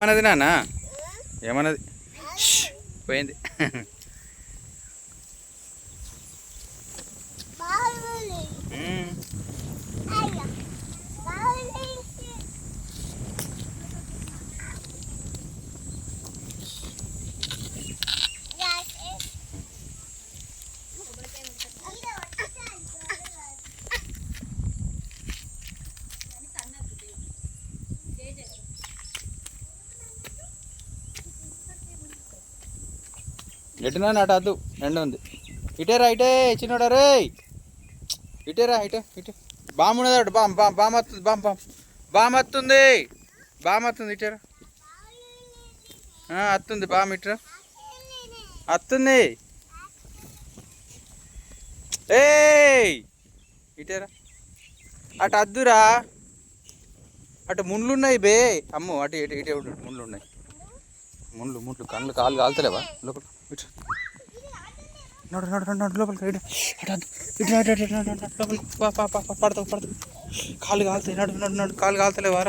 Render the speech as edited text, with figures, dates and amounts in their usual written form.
ఏమన్నది నాన్న ఏమన్నది పోయింది. ఎటునా నాట అద్దు ఎండ ఉంది. ఇటేరా ఇటే చిన్నోడా రే ఇటేరా ఇటే ఇటే బామ్ ఉన్నదాడు బామ్ వస్తుంది బామ్ వస్తుంది ఇటేరా వస్తుంది బామ్ ఇటరా వస్తుంది ఏ ఇటేరా అటు అద్దురా అటు ముళ్ళు ఉన్నాయి బే అమ్మో అటు ఇటు ఇటే ముళ్ళు ఉన్నాయి ముళ్ళు కళ్ళు కాలు కాలుతలేవా లోపల ఇటు నడు నడు నడు లోపలికి ఇటు ఇటు లోపలికి పడతావు కాలు కాలుతాయి నడు నడు నడు కాలు కాలుతలేవా